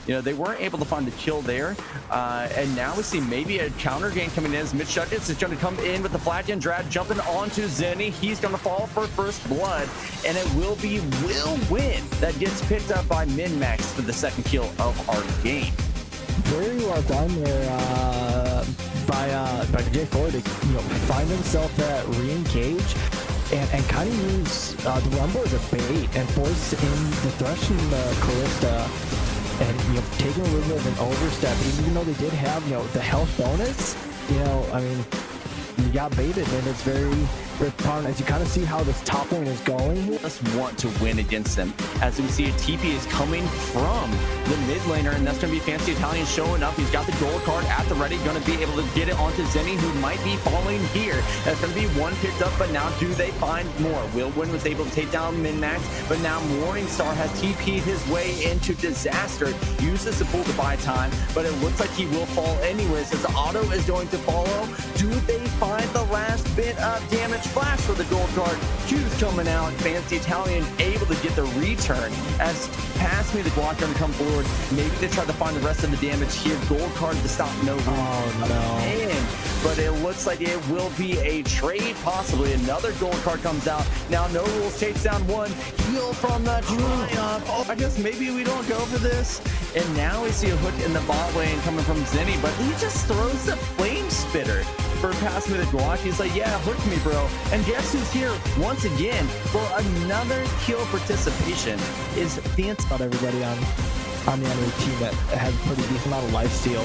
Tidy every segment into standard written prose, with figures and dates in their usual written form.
You know, they weren't able to find the kill there. And now we see maybe a counter gain coming in as Mitch Shuckets is going to come in with the flat gen drag, jumping onto Zenny. He's going to fall for first blood, and it will be Will Win that gets picked up by Min-Max for the second kill of our game. Very well done there by J4 to find himself that re-engage and kind of use the Rumble as a bait and force in the Thresh and the Callista, and taking a little bit of an overstep. Even though they did have the health bonus, I mean, you got baited, and it's very prominent as you kind of see how this top lane is going. Just want to win against them, as we see a TP is coming from the mid laner, and that's going to be Fancy Italian showing up. He's got the gold card at the ready, going to be able to get it onto Zenny, who might be falling here. That's going to be one picked up, but now do they find more? Will Win was able to take down Min-Max, but now Morningstar has TP'd his way into disaster. Uses the pool to buy time, but it looks like he will fall anyways, as Auto is going to follow. Do they find the last bit of damage? Flash for the gold card. Q's coming out. Fancy Italian able to get the return as Pass Me the Glock going to come forward. Maybe they try to find the rest of the damage here. Gold card to stop No Rules. Oh no. But it looks like it will be a trade, possibly. Another gold card comes out. Now No Rules takes down one. Heal from the Triumph. Oh, I guess maybe we don't go for this. And now we see a hook in the bot lane coming from Zenny, but he just throws the Flame Spitter for Pass Me the Glock. He's like, yeah, hook me, bro. And guess who's here once again for another kill participation is Fancy. About everybody on the enemy team that has a pretty decent amount of lifesteal.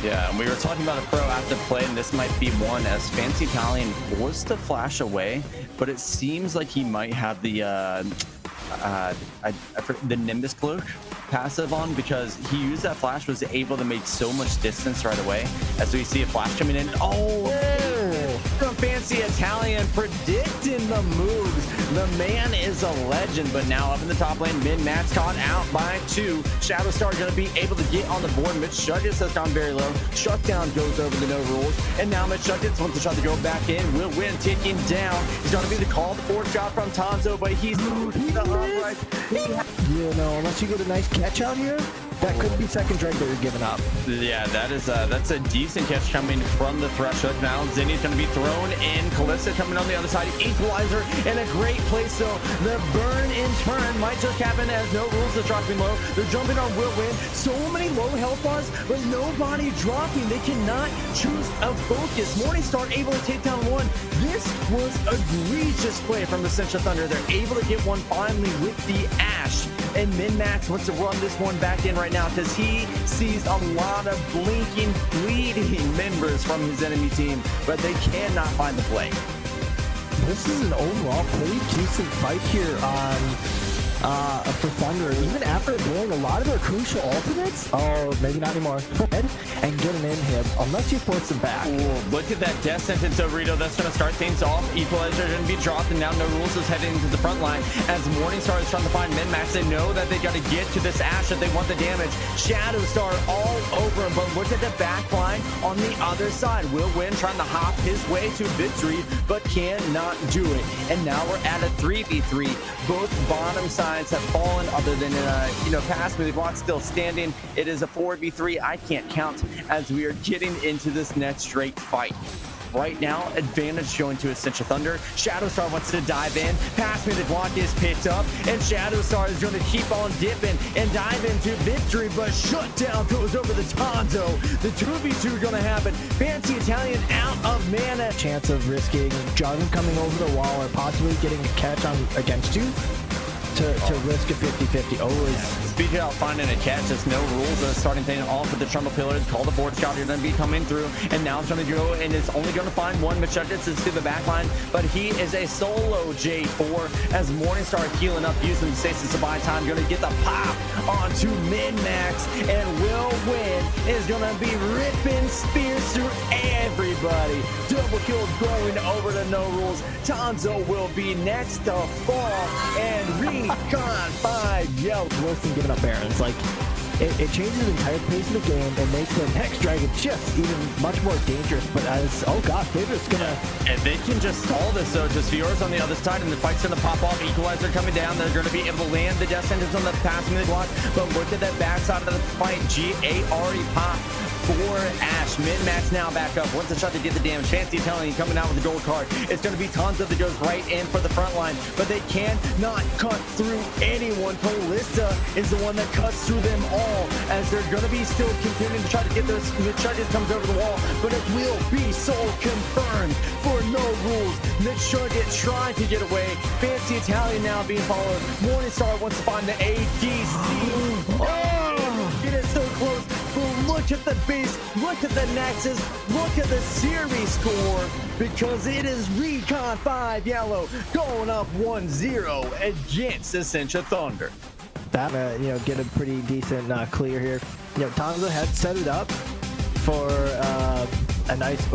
Yeah, and we were talking about a proactive play, and this might be one, as Fancy Italian forced to flash away, but it seems like he might have the the Nimbus Cloak passive on, because he used that flash, was able to make so much distance right away. As we see a flash coming in. Oh, from Fancy Italian predicting the moves. The man is a legend, but now up in the top lane, Min-Max caught out by two. Shadowstar going to be able to get on the board. Mitch Shuckets has gone very low. Shutdown goes over the No Rules, and now Mitch Shuckets wants to try to go back in. Will Win taking down. He's going to be the call for shot from Tanzo, but he's the upright. Unless you get a nice catch out here, that could be second drag that you're giving up. Yeah, that's a decent catch coming from the Thresh hook. Now Zenny's going to be thrown in. Callista coming on the other side. Equalizer in a great place, though. The burn in turn might just happen as No Rules is dropping low. They're jumping on Will Win. So many low health bars, but nobody dropping. They cannot choose a focus. Morningstar able to take down one. This was egregious play from the Central Thunder. They're able to get one finally with the Ash. And Min-Max wants to run this one back in right now, because he sees a lot of blinking, bleeding members from his enemy team, but they cannot find the play. This is an overall pretty decent fight here for Thunder. Even after blowing a lot of their crucial ultimates, maybe not anymore, and get an inhib, unless you force them back. Ooh, look at that death sentence of Rito. That's going to start things off. Equalizer going to be dropped, and now No Rules is heading to the front line as Morningstar is trying to find Min-Max. They know that they got to get to this Ash if they want the damage. Shadowstar all over him, but look at the back line on the other side. Will Win trying to hop his way to victory, but cannot do it. And now we're at a 3v3. Both bottom sides have fallen, other than Pass Me the Glock still standing. It is a 4v3. I can't count, as we are getting into this next straight fight. Right now, advantage going to Essential Thunder. Shadowstar wants to dive in. Pass Me the Glock is picked up, and Shadowstar is going to keep on dipping and dive into victory, but Shutdown goes over the Tanzo. The 2v2 going to happen. Fancy Italian out of mana. Chance of risking Jordan coming over the wall or possibly getting a catch against you to risk a 50-50 always. Speaking out finding a catch, there's No Rules starting thing off with the Trundle Pillar. Call the board shot here, going to be coming through, and now it's going to go, and it's only going to find one. Mitchuckets is to the back line, but he is a solo J4 as Morningstar healing up, using the stasis to buy time. Going to get the pop onto Min-Max, and Will Win is going to be ripping spears through everybody. Double kill going over the No Rules. Tanzo will be next to fall, and Recon 5 Yelp. Wilson giving up Barons. Like, it changes the entire pace of the game and makes the next dragon just even much more dangerous. But as, oh gosh, they're just gonna... And they can just stall this, though. Just Fiora's on the other side, and the fight's gonna pop off. Equalizer coming down. They're gonna be able to land the death sentence on the pass mid block. But look at that backside of the fight. G-A-R-E pop for Ash. Min-max now back up. Once a shot to get the damage. Fancy Italian coming out with the gold card. It's going to be Tonzo that goes right in for the front line, but they cannot cut through anyone. Polista is the one that cuts through them all, as they're going to be still continuing to try to get those. Mitchugget comes over the wall, but it will be soul confirmed for no rules. Mitchugget trying to get away. Fancy Italian now being followed. Morningstar wants to find the ADC. Oh, it is so close. But look at the base, look at the Nexus, look at the series score, because it is Recon 5 Yellow going up 1-0 against Essentia Thunder. That, you know, get a pretty decent clear here. You know, Tonzo had set it up for a nice,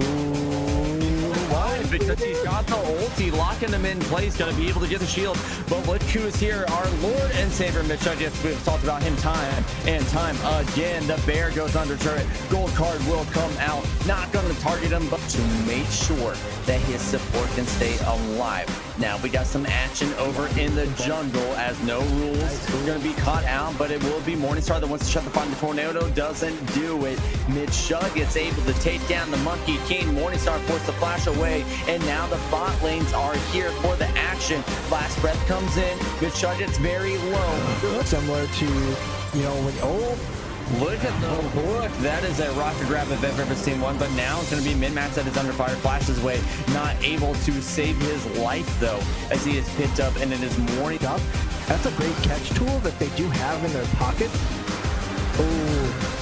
why? Because he's got the ulti, locking him in place, gonna be able to get the shield. But look who is here, our Lord and Savior Mitchugget. We've talked about him time and time again. The bear goes under turret. Gold card will come out. Not gonna target him, but to make sure that his support can stay alive. Now we got some action over in the jungle, as no rules are gonna be caught out, but it will be Morningstar that wants to shut the fight. The tornado doesn't do it. Mitchugget's able to take down the Monkey King. Morningstar forced the flash away, and now the bot lanes are here for the action. Last breath comes in. Mitchugget's very low. Similar to, you know, when Look at the look. That is a rocket grab if I've ever seen one. But now it's going to be Min-max that is under fire. Flashes away. Not able to save his life, though, as he is picked up, and it is morning up. That's a great catch tool that they do have in their pocket. Oh.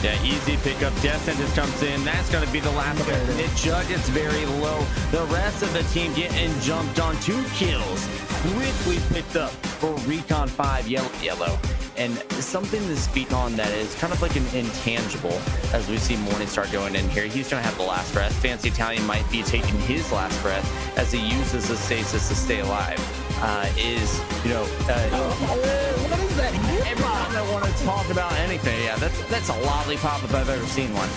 Yeah, easy pickup. Death Sentence comes in. That's going to be the last guy. Mitchugget's very low. The rest of the team getting jumped on. 2 kills. Quickly picked up for Recon 5 Yellow. And something to speak on that is kind of like an intangible, as we see Morningstar going in here. He's going to have the last breath. Fancy Italian might be taking his last breath as he uses the stasis to stay alive. What is that? Every time I want to talk about anything, yeah, that's a lollipop if I've ever seen one.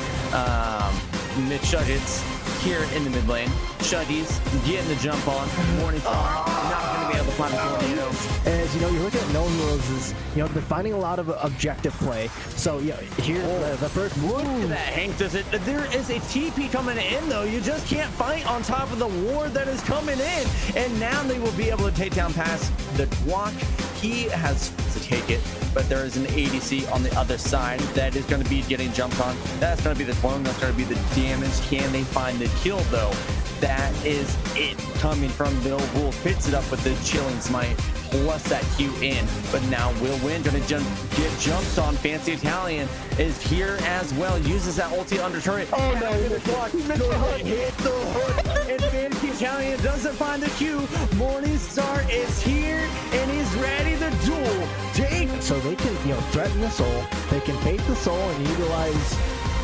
Mitchugget's here in the mid lane. Chuggies getting the jump on. Morningstar not going to be able to find the tornado. As you know, you're looking at no rules is, you know, they're finding a lot of objective play. So yeah, here's the first look at that. Hank does it. There is a TP coming in, though. You just can't fight on top of the ward that is coming in. And now they will be able to take down past the Guac. He has to take it, but there is an ADC on the other side that is going to be getting jumped on. That's going to be the clone. That's going to be the damage. Can they find the kill, though? That is it coming from no rules. Picks it up with the chilling smite plus that Q in, but now will win. Gonna get jumped on. Fancy Italian is here as well. Uses that ulti under turret. Oh no! Hit the hook, and Fancy Italian doesn't find the Q. Morningstar is here and he's ready to duel. So they can, you know, threaten the soul. They can bait the soul and utilize,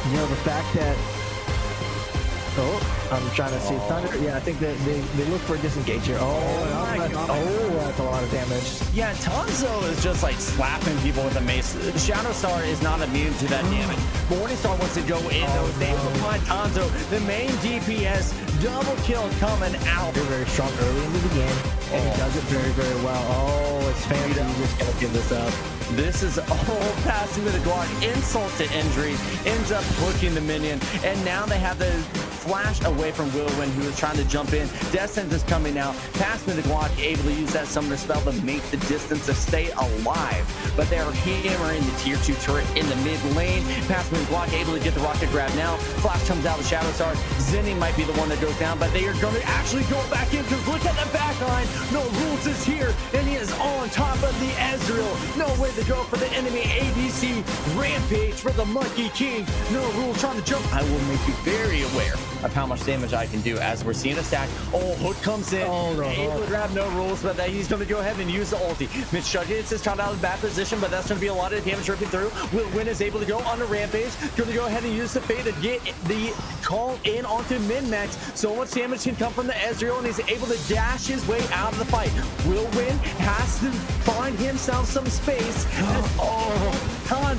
you know, the fact that. Oh, I'm trying to see Thunder. Yeah, I think that they look for a disengage here. Oh, that's a lot of damage. Yeah, Tonzo is just like slapping people with a mace. Shadowstar is not immune to that damage. Morningstar wants to go in, though. They will find Tonzo, the main DPS. Double kill coming out. They're very strong early into the game, and he does it very, very well. Oh, it's fancy. You just gotta give this up. This is all passing with a Glock. Insult to injury. Ends up hooking the minion, and now they have the flash away from Whirlwind, who is trying to jump in. Death Sentence is coming out. Pass me the Glock, able to use that summoner spell to make the distance to stay alive. But they are hammering the tier 2 turret in the mid lane. Pass me the Glock, able to get the rocket grab now. Flash comes out of Shadowstar. Zinni might be the one that goes down, but they are going to actually go back in, because look at the back line. No rules is here, and he is on top of the Ezreal. No way to go for the enemy ADC. Rampage for the Monkey King. No rule trying to jump. I will make you very aware of how much damage I can do as we're seeing a stack. Oh, hook comes in. Able to grab no rules, but that he's going to go ahead and use the ulti. Mitchugget is caught out of bad position, but that's going to be a lot of damage ripping through. Will Win is able to go on a rampage. Going to go ahead and use the fade to get the call in onto Min-max. So much damage can come from the Ezreal, and he's able to dash his way out of the fight. Will Win has to find himself some space. As,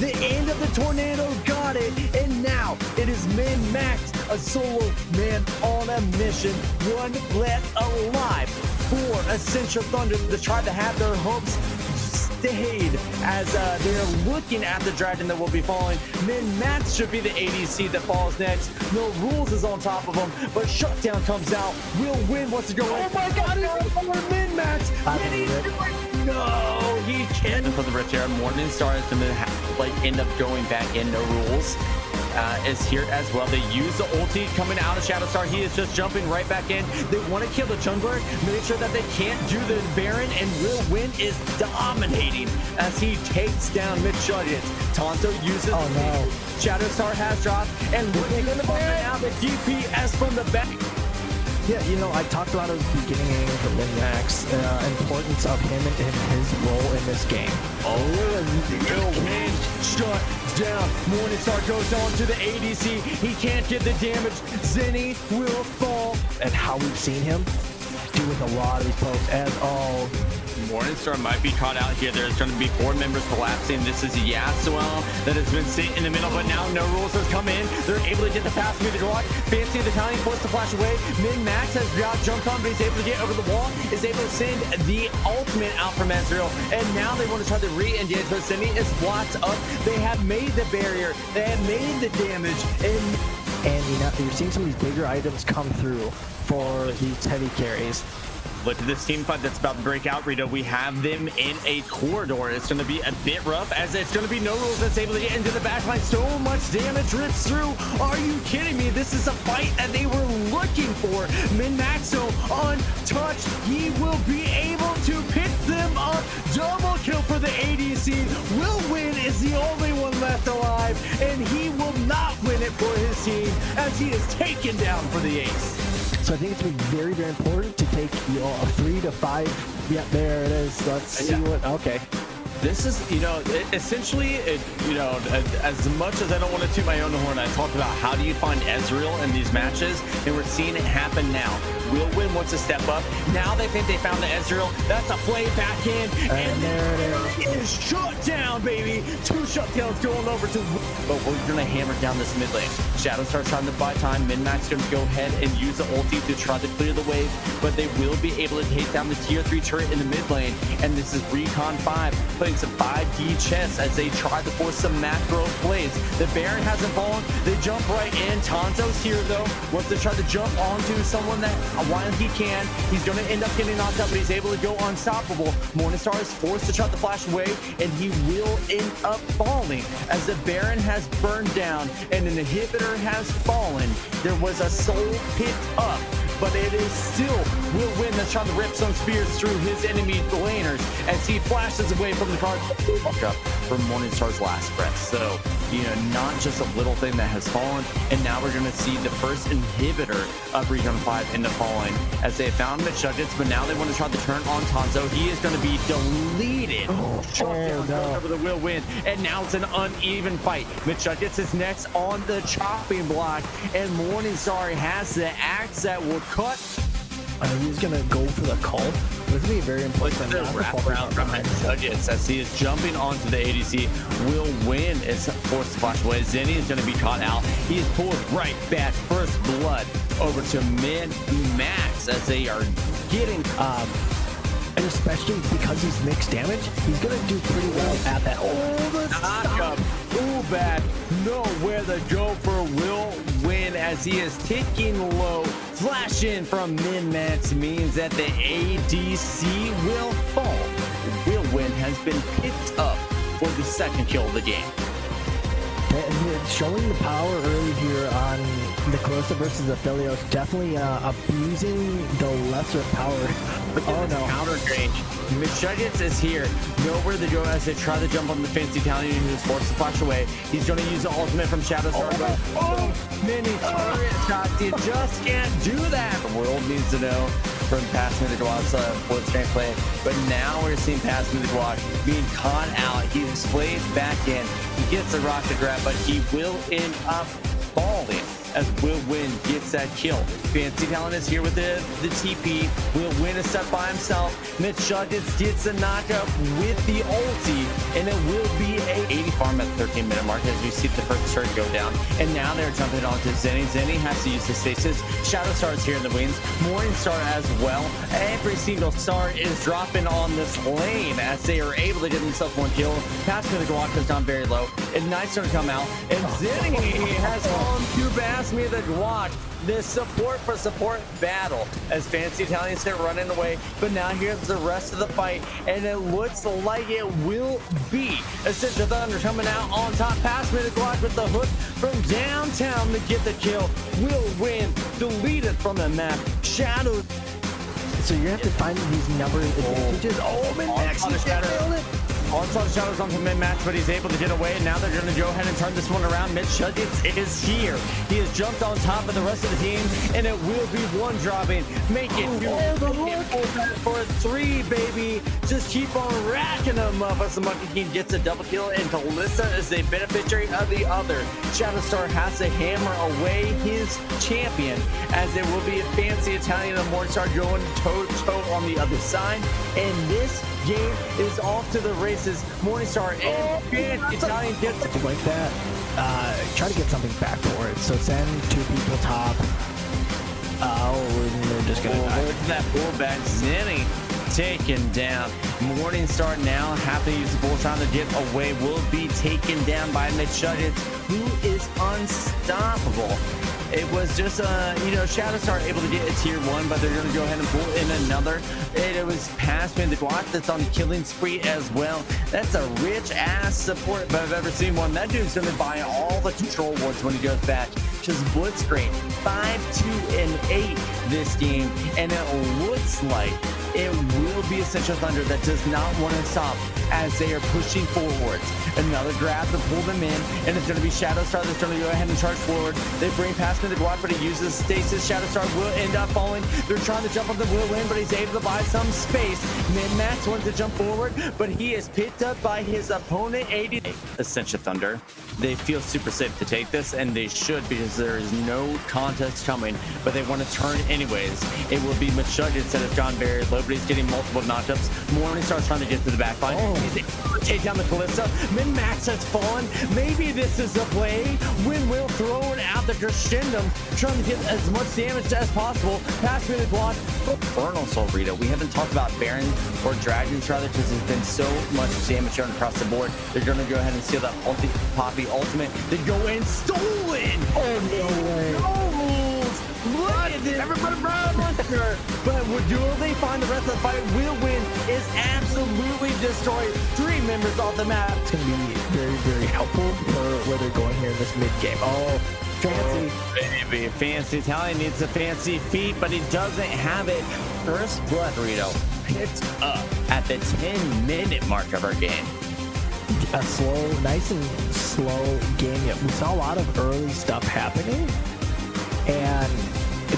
The end of the tornado got it, and now it is Min Max, a solo man on a mission, one left alive for Essential Thunder to try to have their hopes stayed as they're looking at the dragon that will be falling. Min Max should be the ADC that falls next. No Rules is on top of him, but Shutdown comes out. Will Win wants to go. Oh my God! He's Min Max. Can he do it? No, he can't. For the rift here, Morningstar is going to end up going back in. No Rules is here as well. They use the ulti coming out of Shadowstar. He is just jumping right back in. They want to kill the jungler, make sure that they can't do the Baron, and Will Win is dominating as he takes down Mitch Judges. Tonto uses Shadowstar has dropped, and looking at the Baron out the DPS from the back. Yeah, you know, I talked about at the beginning of Min Max, importance of him and his role in this game. Will Win shut down. Morningstar goes on to the ADC. He can't get the damage. Zenny will fall. And how we've seen him doing a lot of these pokes as all. Morningstar might be caught out here. There's going to be 4 members collapsing. This is Yasuo that has been sitting in the middle, but now No Rules has come in. They're able to get the pass through the block. Fancy the Italian forced to flash away. Min Max has jumped on, but he's able to get over the wall. Is able to send the ultimate out from Ezreal, and now they want to try to re-engage, but Simi is blocked up. They have made the barrier. They have made the damage, and you know, you're seeing some of these bigger items come through for these heavy carries. Look at this team fight that's about to break out, Rito. We have them in a corridor. It's going to be a bit rough, as it's going to be No Rules that's able to get into the backline. So much damage rips through. Are you kidding me? This is a fight that they were looking for. Min Maxo untouched. He will be able to pick them up. Double kill for the ADC. Will Win is the only one left alive, and he will not win it for his team as he is taken down for the ace. So I think it's been very, very important to take a 3 to 5. Yeah, there it is. Let's see what. Okay. This is, essentially, as much as I don't want to toot my own horn, I talked about how do you find Ezreal in these matches, and we're seeing it happen now. Will Win wants to step up. Now they think they found the Ezreal. That's a play back in, and there it is. Shut down, baby. 2 shutdowns going over to Will. But we're going to hammer down this mid lane. Shadow starts trying to buy time. Min-Max going to go ahead and use the ulti to try to clear the wave, but they will be able to take down the tier 3 turret in the mid lane, and this is Recon 5 putting some 5D chess as they try to force some macro plays. The Baron hasn't fallen. They jump right in. Tonto's here, though. Wants to try to jump onto someone that, while he can, he's going to end up getting knocked out, but he's able to go unstoppable. Morningstar is forced to try to flash away, and he will end up falling as the Baron has burned down and an inhibitor has fallen. There was a soul picked up, but it is still Will Win that's trying to rip some spears through his enemy laners as he flashes away from the card for Morningstar's last breath. So, not just a little thing that has fallen, and now we're going to see the first inhibitor of Recon 5 into falling as they found Mitch Judges, but now they want to try to turn on Tonzo. He is going to be deleted. Over the Will Win, and now it's an uneven fight. Mitch Judges is next on the chopping block, and Morningstar has the axe that will cut. He's going to go for the call. This will be very important. Wrap around from Judges as he is jumping onto the ADC. Will Win is forced to flash away. Zenny is going to be caught out. He is pulled right back. First blood over to Min Max as they are getting and especially because he's mixed damage, he's going to do pretty well at that. Knock-up. Back. Nowhere to go for Will Win as he is ticking low. Flash in from Min-Max means that the ADC will fall. Will Win has been picked up for the second kill of the game. And showing the power early here on the Closa versus Aphelios, definitely abusing the lesser power. Oh no. Counter range. Mitchugets is here. Nowhere to go as they try to jump on the fancy Italian who's forced to flash away. He's going to use the ultimate from Shadowstar. Mini turret shots. You just can't do that. The world needs to know from passing the Guad's fourth strength play. But now we're seeing passing the Guad being caught out. He's played back in. He gets a rocket grab, but he will end up falling as Will Win gets that kill. Fancy Talent is here with the TP. Will Win is set by himself. Mitch Judges gets a knockup with the ulti, and it will be a 80 farm at the 13-minute mark as we see the first turret go down. And now they're jumping onto Zenny. Zenny has to use the stasis. Shadow Star is here in the wings. Morningstar as well. Every single star is dropping on this lane as they are able to get themselves one kill. Pass me the Glock has gone very low. Ignite's going to come out. And Zenny has gone to pass me the Glock. This support for support battle as Fancy Italians start running away, but now here's the rest of the fight, and it looks like it will be Essential Thunder coming out on top. Pass me the Glock with the hook from downtown to get the kill. Will win, deleted from the map. Shadow. So you have to find these number advantages. Oh, Min-Max, he nailed it. Onslaught of Shadows onto mid-match, but he's able to get away, and now they're going to go ahead and turn this one around. Mitch Chuggets is here. He has jumped on top of the rest of the team, and it will be one dropping. Make it for 3, baby. Just keep on racking them up as the Monkey King gets a double kill, and Talissa is the beneficiary of the other. Shadowstar has to hammer away his champion, as it will be a Fancy Italian and Morningstar going toe-to-toe on the other side, and this game is off to the races. Morningstar and Fancy Italian gets like that. Try to get something back for it. So send 2 people top. Oh, and they're just gonna die. Look at that pullback. Zenny taken down. Morningstar now have to use the bull trying to get away. Will be taken down by Mitch Chuggets, who is unstoppable. It was just Shadowstar able to get a tier 1, but they're going to go ahead and pull in another. It was past me the Glock that's on killing spree as well. That's a rich ass support if I've ever seen one. That dude's going to buy all the control wards when he goes back. Just blitzcrank 5, 2, and 8 this game, and it looks like it will be Essential Thunder that does not want to stop as they are pushing forwards. Another grab to pull them in, and it's going to be Shadowstar that's going to go ahead and charge forward. They bring past me the Glock, but he uses stasis. Shadowstar will end up falling. They're trying to jump up the Will win, but he's able to buy some space. Min-Max wants to jump forward, but he is picked up by his opponent, 80. Essential Thunder. They feel super safe to take this, and they should, because there is no contest coming, but they want to turn anyways. It will be Machuggets that has gone very low, but he's getting multiple knockups. Morningstar's trying to get to the back line. He's able to take down the Callisto. Min-Max has fallen. Maybe this is the play. Will throwing out the crescendo, trying to get as much damage as possible. Pass me the Glock. Infernal Soul Rito. We haven't talked about Baron or Dragons rather, because there's been so much damage shown across the board. They're going to go ahead and steal that Poppy ultimate. They go in, stolen. Oh, no way. No rules. Look at this. Everybody run. But will they find the rest of the fight? Will win is absolutely destroyed. 3 members off the map. It's going to be very, very helpful for where they're going here in this mid game. Oh, Fancy. Baby, Fancy Italian needs a fancy feat, but he doesn't have it. First blood, Rito, picked up at the 10-minute mark of our game. A slow, nice and slow game. We saw a lot of early stuff happening, and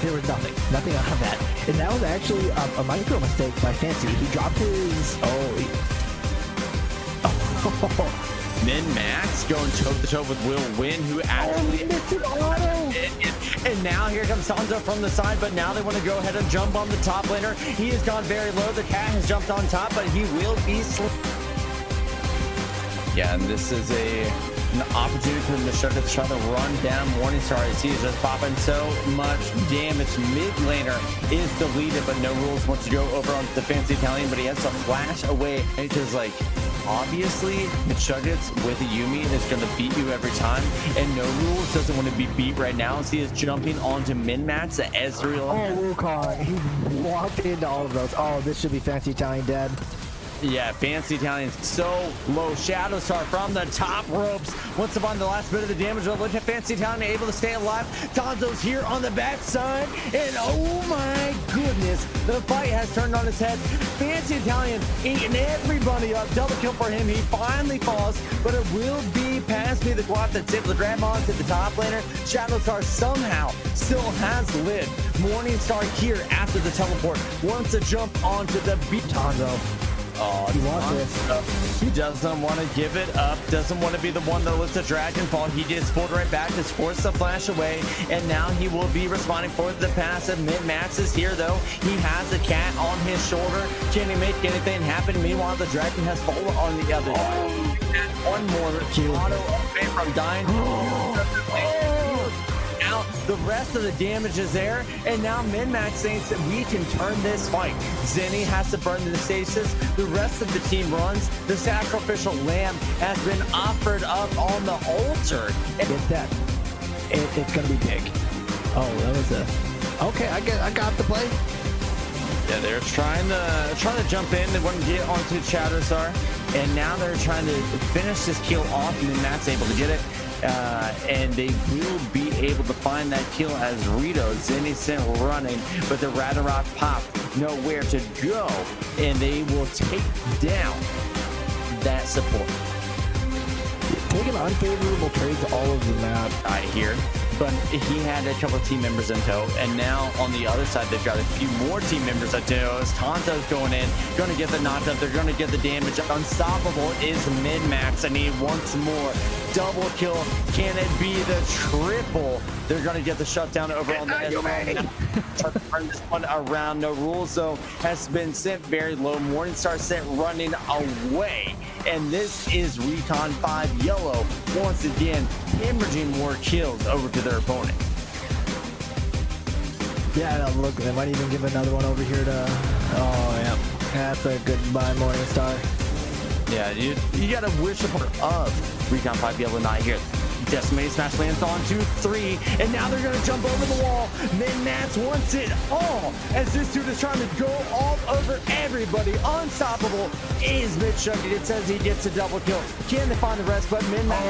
there was nothing out of that. And that was actually a micro mistake by Fancy. He dropped his. Min-Max going toe-to-toe with Will Win, who actually and now here comes Sanzo from the side, but now they want to go ahead and jump on the top laner. He has gone very low. The cat has jumped on top, but he will be yeah, and this is an opportunity for the Michelle to try to run down Morningstar as he is just popping so much damage. Mid laner is deleted, but no rules wants to go over on the Fancy Italian, but he has to flash away. Because, like, obviously, Machuggets with a Yumi is going to beat you every time, and no rules doesn't want to be beat right now as he is jumping onto Min-Max at Ezreal. Oh, Wukong, he walked into all of those. Oh, this should be Fancy Italian dead. Yeah, Fancy Italian's so low. Shadowstar from the top ropes. Once upon the last bit of the damage, but look at Fancy Italian able to stay alive. Gonzo's here on the backside, and oh my goodness, the fight has turned on its head. Fancy Italian eating everybody up. Double kill for him. He finally falls, but it will be past me the Glock that's able to grab onto the top laner. Shadowstar somehow still has lived. Morningstar here after the teleport wants to jump onto the beat. Gonzo. Oh, he wants this. He doesn't want to give it up. Doesn't want to be the one that lets the dragon fall. He gets pulled right back. Just forced the flash away, and now he will be responding for the passive. Min-Max is here though. He has a cat on his shoulder. Can he make anything happen? Meanwhile, the dragon has fallen on the other side. One more auto upgrade from dying. Out. The rest of the damage is there, and now Min-Max thinks that we can turn this fight. Zenny has to burn the stasis. The rest of the team runs. The sacrificial lamb has been offered up on the altar. Get that. It's gonna be big. Oh, that was a. Okay, I got the play. Yeah, they're trying to jump in. They wouldn't get onto Chatterstar, and now they're trying to finish this kill off, and then Matt's able to get it. And they will be able to find that kill as Rito, Zenny sent running, but the Ragnarok pop nowhere to go, and they will take down that support. Taking unfavorable trades all over the map. I hear, but he had a couple of team members in tow, and now on the other side they've got a few more team members in tow. As Tonto's going in, going to get the knockdown, they're going to get the damage. Unstoppable is Min-Max, and he wants more. Double kill, can it be the triple? They're going to get the shutdown over on the S1. Try to turn this one around. No rules though has been sent very low. Morningstar sent running away, and this is Recon 5 Yellow once again hemorrhaging more kills over to their opponent. Yeah, no, look, they might even give another one over here to. Oh yeah, that's a goodbye, Morningstar. Yeah, you gotta wish a part of Recon 5 Yellow not here. Decimated smash lands on 2-3, and now they're gonna jump over the wall. Min-Max wants it all as this dude is trying to go all over everybody. Unstoppable is Mitchuggy. It says he gets a double kill. Can they find the rest? But Min-Max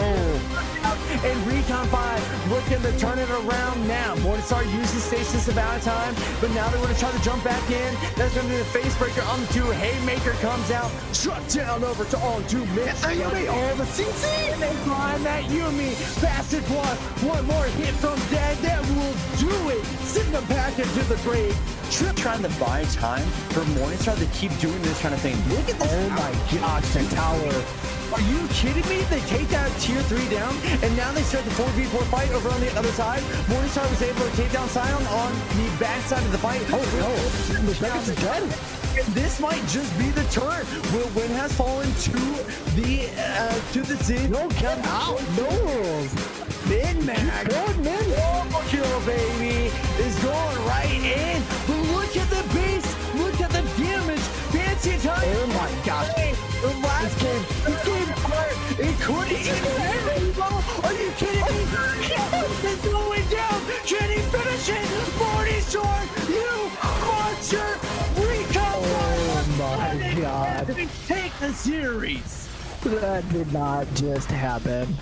and Recon 5 looking to turn it around now. Morningstar uses stasis about time, but now they're gonna try to jump back in. That's gonna be the face breaker on two. Haymaker comes out, shut down over to on two. Mitchuggy. Oh, the CC, and they find that Yumi. Bastard blood, one more hit from Dead, that will do it. Send them back into the grave. Trip trying to buy time for Morningstar to keep doing this kind of thing. Look at this. Oh my gosh, the tower. Are you kidding me? They take that tier 3 down, and now they start the 4v4 fight over on the other side. Morningstar was able to take down Sion on the back side of the fight. Oh no, Respect is dead. This might just be the turn. Will Win has fallen to the Zig. No, get out. No rules. Min-Max. Good, man. Double kill, baby, is going right in. But look at the base. Look at the damage. Fancy time. Oh my gosh. The last game. It couldn't even end. Are you kidding me? It's going down. Can he finish it? Morningstar, you monster. Oh my god. Take the series. That did not just happen.